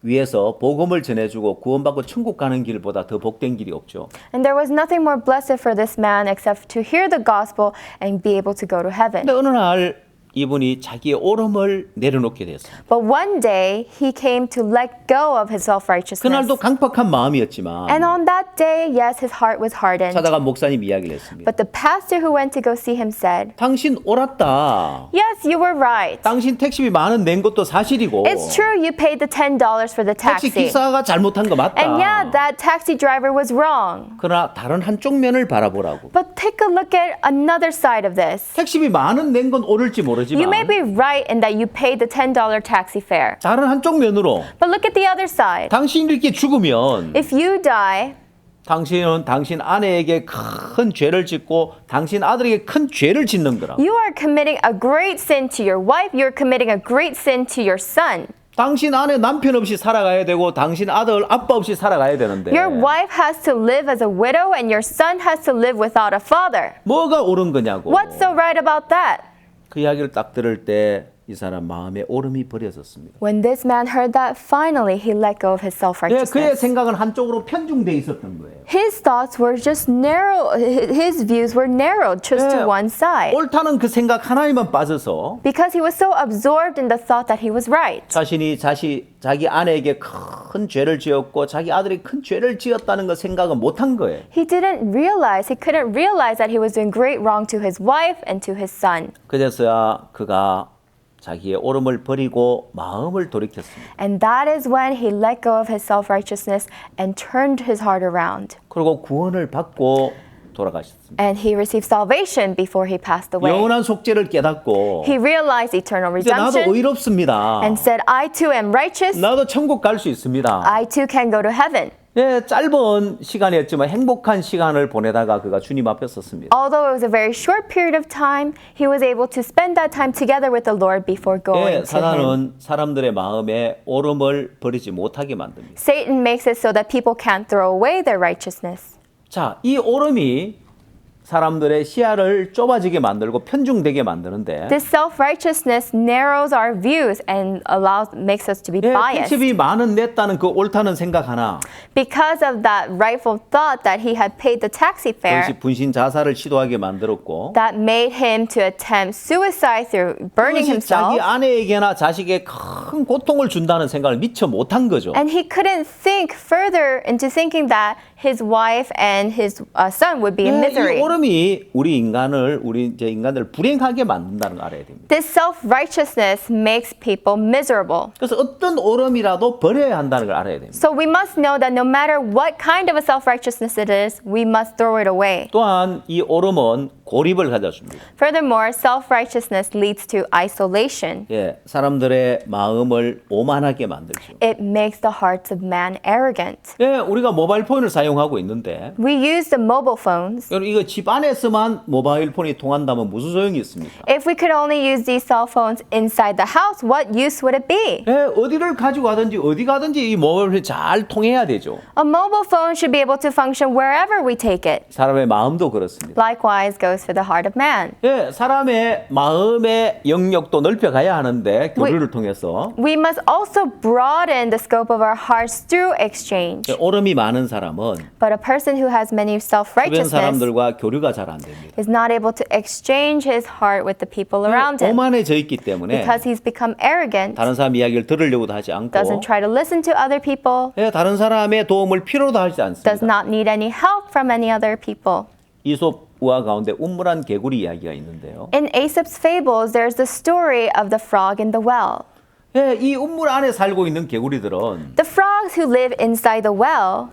위해서 복음을 전해주고 구원받고 천국 가는 길보다 더 복된 길이 없죠. And there was nothing more blessed for this man except to hear the gospel and be able to go to heaven. 근데 어느 날 이분이 자기의 옳음을 내려놓게 됐습니다. But one day he came to let go of his self-righteousness. 그날도 강팍한 마음이었지만 And on that day, yes, his heart was hardened. 찾아간 목사님 이야기를 했습니다. But the pastor who went to go see him said, 당신 옳았다. yes, you were right. 당신 택시비 10,000원 낸 것도 사실이고 It's true you paid the $10 for the 택시 taxi. 기사가 잘못한 거 맞다. And yeah, that taxi driver was wrong. 그러나 다른 한쪽 면을 바라보라고. But take a look at another side of this. 택시비 10,000원 낸 건 옳을지 You may 모르지만 be right in that you paid the $10 taxi fare. 다른 한쪽 면으로 But look at the other side. 당신이 이렇게 죽으면 If you die, 당신은 당신 아내에게 큰 죄를 짓고 당신 아들에게 큰 죄를 짓는 거라. you are committing a great sin to your wife. You're committing a great sin to your son. 당신 아내 남편 없이 살아가야 되고 당신 아들 아빠 없이 살아가야 되는데 Your wife has to live as a widow and your son has to live without a father. 뭐가 옳은 거냐고. What's so right about that? 그 이야기를 딱 들을 때 이 사람 마음에 오름이 버려졌습니다. When this man heard that, finally he let go of his 예, 그의 self-righteousness. 생각은 한쪽으로 편중돼 있었던 거예요. His thoughts were just narrow, his views were narrowed just 예, to one side. 옳다는 그 생각 하나에만 빠져서 Because he was so absorbed in the thought that he was right. 자신이 자기 아내에게 큰 죄를 지었고 자기 아들이 큰 죄를 지었다는 거 생각은 못한 거예요. He couldn't realize that he was doing great wrong to his wife and to his son. 그래서야 그가 자기의 오름을 버리고 마음을 돌이켰습니다. And that is when he let go of his self-righteousness and turned his heart around. 그리고 구원을 받고 돌아가셨습니다. And he received salvation before he passed away. 영원한 속죄를 깨닫고 He realized eternal 이제 나도 redemption 의롭습니다. and said, I too am righteous. 나도 천국 갈 수 있습니다. I too can go to heaven. 예, 짧은 시간이었지만 행복한 시간을 보내다가 그가 주님 앞에 섰습니다. Although it was a very short period of time, he was able to spend that time together with the Lord before going 예, to him. 사단은 사람들의 마음에 오름을 버리지 못하게 만듭니다. Satan makes it so that people can't throw away their righteousness. 자, 이 오름이 사람들의 시야를 좁아지게 만들고 편중되게 만드는데 This self-righteousness narrows our views and makes us to be 예, biased. 택시비 만원 냈다는 그 옳다는 생각 하나 Because of that rightful thought that he had paid the taxi fare, 그것이 분신 자살을 시도하게 만들었고 that made him to attempt suicide through burning 그것이 himself. 자기 아내에게나 자식에 큰 고통을 준다는 생각을 미처 못한 거죠. And he couldn't think further into thinking that his wife and his son would be in 예, misery. 이 오름이 우리 인간들을 불행하게 만든다는 걸 알아야 됩니다. This self-righteousness makes people miserable. 그래서 어떤 오름이라도 버려야 한다는 걸 알아야 됩니다. So we must know that no matter what kind of a self-righteousness it is, we must throw it away. 또한 이 오름은 고립을 가져줍니다. Furthermore, self-righteousness leads to isolation. 예, 사람들의 마음을 오만하게 만들죠. It makes the hearts of man arrogant. 예, 우리가 모바일 폰을 사용하고 있는데 We use the mobile phones. 여러분 이거 집 안에서만 모바일 폰이 통한다면 무슨 소용이 있습니까? If we could only use these cell phones inside the house, what use would it be? 예, 어디를 가지고 가든지 어디 가든지 이 모바일 폰이 잘 통해야 되죠. A mobile phone should be able to function wherever we take it. 사람의 마음도 그렇습니다. Likewise goes for the heart of man. 예, 사람의 마음의 영역도 넓혀가야 하는데 교류를 통해서 We must also broaden the scope of our hearts through exchange. 예, 오름이 많은 사람은 But a person who has many 주변 self-righteousness 사람들과 교류가 잘 안 됩니다. is not able to exchange his heart with the people around him 오만해져 있기 때문에 because he's become arrogant, 다른 사람 이야기를 들으려고도 하지 않고 doesn't try to listen to other people, 예, 다른 사람의 도움을 필요도 하지 does 않습니다. not need any help from any other people. 이솝 우화 가운데 우물한 개구리 이야기가 있는데요. In Aesop's fables, there's the story of the frog in the well. 예, 이 우물 안에 살고 있는 개구리들은 The frogs who live inside the well,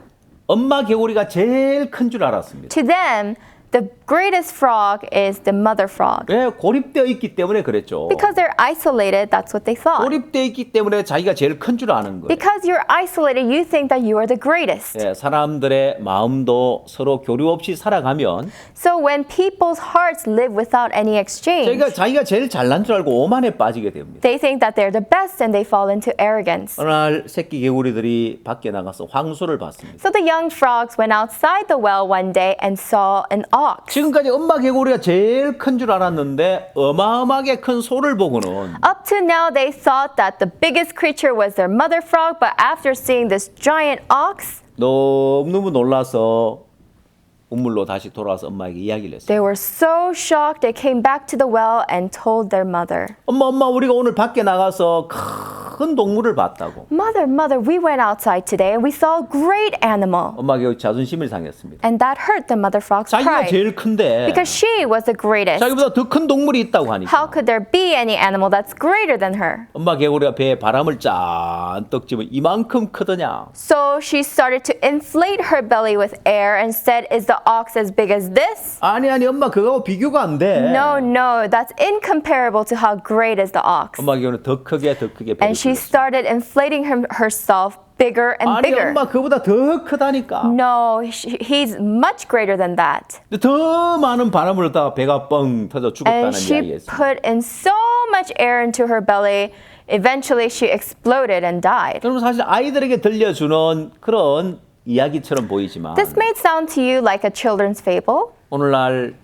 엄마 개구리가 제일 큰 줄 알았습니다. to them, the greatest frog is the mother frog. 예, 고립되어 있기 때문에 그랬죠. Because they're isolated, that's what they thought. 고립되어 있기 때문에 자기가 제일 큰 줄 아는 거예요. Because you're isolated, you think that you are the greatest. 예, 사람들의 마음도 서로 교류 없이 살아가면 So when people's hearts live without any exchange, 자기가 제일 잘난 줄 알고 오만에 빠지게 됩니다. they think that they're the best and they fall into arrogance. 어느 날 새끼 개구리들이 밖에 나가서 황소를 봤습니다. So the young frogs went outside the well one day and saw an ox. 지금까지 엄마 개구리가 제일 큰 줄 알았는데 어마어마하게 큰 소를 보고는 Up to now, they thought that the biggest creature was their mother frog, but after seeing this giant ox, 너무너무 놀라서 우물로 다시 돌아와서 엄마에게 이야기를 했어요. they were so shocked they came back to the well and told their mother. 엄마 우리가 오늘 밖에 나가서 큰 동물을 봤다고. Mother, we went outside today and we saw a great animal. 엄마가 자존심을 상했습니다. And that hurt the mother frog's 자기가 pride 제일 큰데 because she was the greatest. 자기보다 더 큰 동물이 있다고 하니까 How could there be any animal that's greater than her? 엄마 개구리가 배에 바람을 짠떡 쥐면 이만큼 크더냐. So she started to inflate her belly with air and said, is the ox as big as this? 아니 엄마 그거하고 비교가 안 돼. No, that's incomparable to how great is the ox. 엄마 개구리는 더 크게 배를 And she started inflating herself bigger and 아니 bigger. 엄마 그보다 더 크다니까. No, he's much greater than that. 근데 더 많은 바람을 넣다가 배가 뻥 터져 죽었다는 And she 이야기였습니다. put in so much air into her belly, eventually she exploded and died. 여러분 사실 아이들에게 들려주는 그런 이야기처럼 보이지만 This may sound to you like a children's fable. 오늘날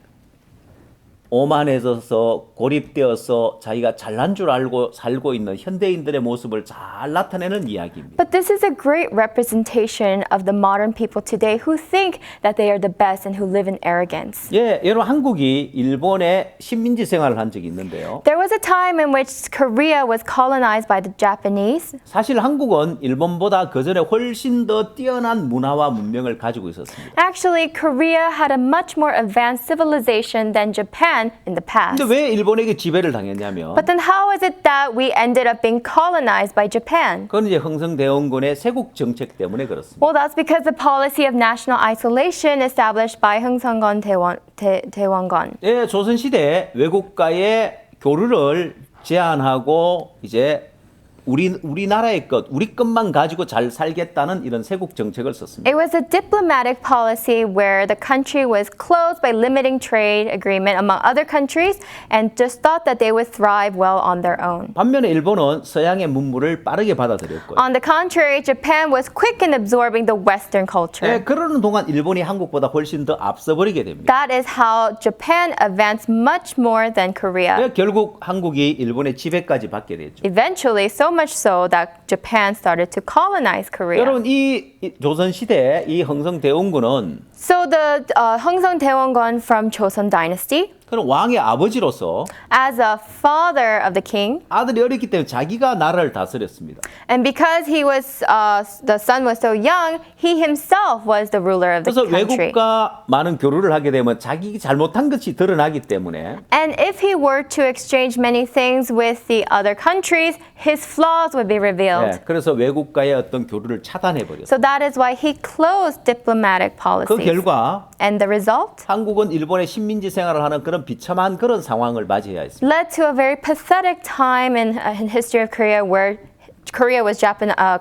오만해져서 고립되어서 자기가 잘난 줄 알고 살고 있는 현대인들의 모습을 잘 나타내는 이야기입니다. But this is a great representation of the modern people today who think that they are the best and who live in arrogance. 예, 여러분 한국이 일본에 식민지 생활을 한 적이 있는데요. There was a time in which Korea was colonized by the Japanese. 사실 한국은 일본보다 그전에 훨씬 더 뛰어난 문화와 문명을 가지고 있었습니다. Actually, Korea had a much more advanced civilization than Japan in the past. 근데 왜 일본에게 지배를 당했냐면 But then how is it that we ended up being colonized by Japan? 그건 이제 흥성대원군의 세국 정책 때문에 그렇습니다. Well, that's because the policy of national isolation established by 흥성건 대원군. 예, 조선시대 외국과의 교류를 제한하고 이제 우리나라의 것, 우리 것만 가지고 잘 살겠다는 이런 세국 정책을 썼습니다. It was a diplomatic policy where the country was closed by limiting trade agreement among other countries and just thought that they would thrive well on their own. 반면에 일본은 서양의 문물을 빠르게 받아들였고요. On the contrary, Japan was quick in absorbing the Western culture. 예, 그러는 동안 일본이 한국보다 훨씬 더 앞서버리게 됩니다. That is how Japan advanced much more than Korea. 예, 결국 한국이 일본의 지배까지 받게 됐죠. Eventually, so much so that Japan started to colonize Korea. 여러분 이 조선시대 이 흥성대원군은 So the 흥성대원군 from Joseon Dynasty, 그런 왕의 아버지로서 as a father of the king, 아들이 어렸기 때문에 자기가 나라를 다스렸습니다. and because he was the son was so young, he himself was the ruler of the 그래서 country. 외국과 많은 교류를 하게 되면 자기 잘못한 것이 드러나기 때문에 And if he were to exchange many things with the other countries, his flaws would be revealed. 예, 그래서 외국과의 어떤 교류를 차단해 버렸어요. So that is why he closed diplomatic 그 policies. 결과 And the result 한국은 일본의 식민지 생활을 하는 그런 비참한 그런 상황을 맞이해야 했습니다. led to a very pathetic time in history of Korea where Korea was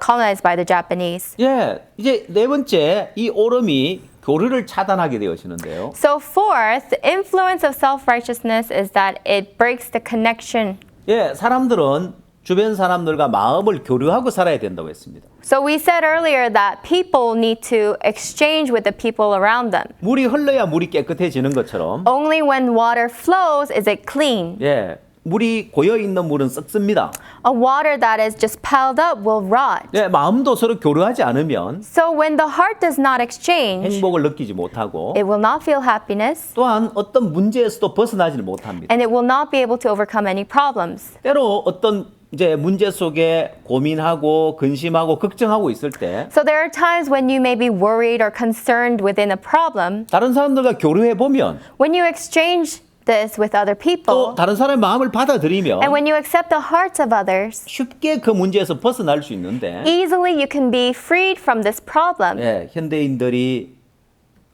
colonized by the Japanese. 예, 이제 네 번째 이 오름이 교류를 차단하게 되어지는데요. So fourth, the influence of self-righteousness is that it breaks the connection. 예, 사람들은 주변 사람들과 마음을 교류하고 살아야 된다고 했습니다. So we said earlier that people need to exchange with the people around them. 물이 흘러야 물이 깨끗해지는 것처럼 Only when water flows is it clean. 예, 물이 고여 있는 물은 썩습니다. A water that is just piled up will rot. 예, 마음도 서로 교류하지 않으면 So when the heart does not exchange, 행복을 느끼지 못하고 it will not feel happiness 또한 어떤 문제에서도 벗어나지를 못합니다. and it will not be able to overcome any problems. 때로 어떤 이제 문제 속에 고민하고 근심하고 걱정하고 있을 때 So there are times when you may be worried or concerned within a problem. 다른 사람들과 교류해 보면 When you exchange this with other 또 people 다른 사람의 마음을 받아들이면 and when you accept the hearts of others, 쉽게 그 문제에서 벗어날 수 있는데 easily you can be freed from this problem. 예, 현대인들이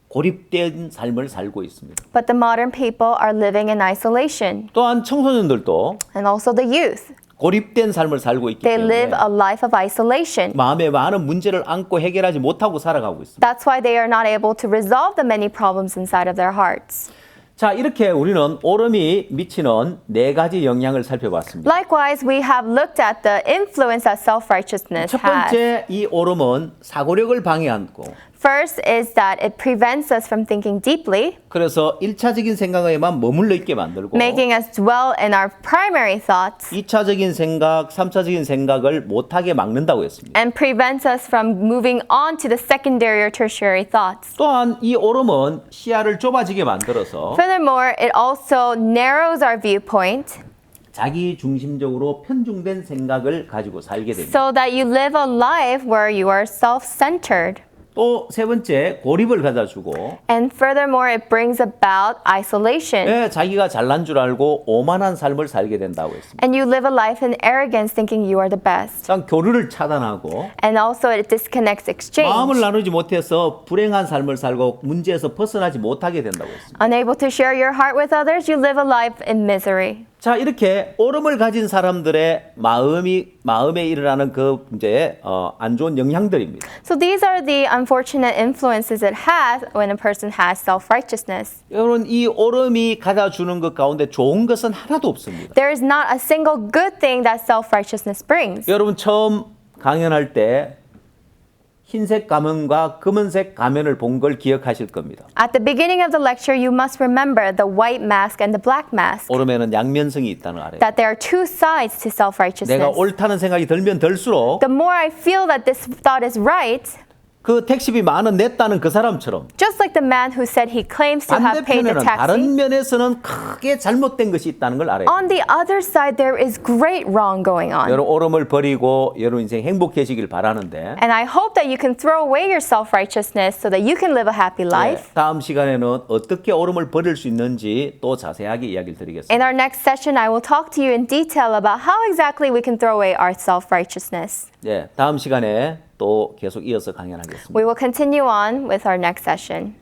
고립된 삶을 살고 있습니다. But the modern people are living in isolation, 또한 청소년들도 and also the youth. 고립된 삶을 살고 있기 They live 때문에 a life of isolation. 마음에 많은 문제를 안고 해결하지 못하고 살아가고 있습니다. That's why they are not able to resolve the many problems inside of their hearts. 자, 이렇게 우리는 오름이 미치는 네 가지 영향을 살펴봤습니다. Likewise, we have looked at the influence that self-righteousness 첫 has. 번째, 이 오름은 사고력을 방해하고 First is that it prevents us from thinking deeply, 그래서 1차적인 생각에만 머물러 있게 만들고 making us dwell in our primary thoughts, 2차적인 생각, 3차적인 생각을 못하게 막는다고 했습니다. and prevents us from moving on to the secondary or tertiary thoughts. 또한 이 오름은 시야를 좁아지게 만들어서 Furthermore, it also narrows our viewpoint 자기 중심적으로 편중된 생각을 가지고 살게 됩니다. so that you live a life where you are self-centered. 또 세 번째, 고립을 가져주고 And furthermore, it brings about isolation. 예, 자기가 잘난 줄 알고 오만한 삶을 살게 된다고 했습니다. And you live a life in arrogance thinking you are the best. 참 교류를 차단하고 And also it disconnects exchange. 마음을 나누지 못해서 불행한 삶을 살고 문제에서 벗어나지 못하게 된다고 했습니다. Unable to share your heart with others, you live a life in misery. 자, 이렇게 오름을 가진 사람들의 마음에 일어나는 그 이제 안 좋은 영향들입니다. So these are the unfortunate influences it has when a person has self-righteousness. 여러분, 이 오름이 가져 주는 것 가운데 좋은 것은 하나도 없습니다. There is not a single good thing that self-righteousness brings. 여러분 처음 강연할 때 흰색 가면과 검은색 가면을 본 걸 기억하실 겁니다. At the beginning of the lecture, you must remember the white mask and the black mask. 오름에는 양면성이 있다는 걸 알아요. That there are two sides to 내가 self-righteousness. 옳다는 생각이 들면 들수록 The more I feel that this thought is right, 그 택시비 만 원 냈다는 그 사람처럼 just like the man who said he claims to have paid the 반대편에는 taxi, 다른 면에서는 크게 잘못된 것이 있다는 걸 알아요. on the other side there is great wrong going on. 여러분 오름을 버리고 여러분 인생 행복해지길 바라는데 And I hope that you can throw away your self-righteousness so that you can live a happy life. 다음 시간에는 어떻게 오름을 버릴 수 있는지 또 자세하게 이야기를 드리겠습니다. In our next session, I will talk to you in detail about how exactly we can throw away our self-righteousness. 다음 시간에 또 계속 이어서 강연하겠습니다. We will continue on with our next session.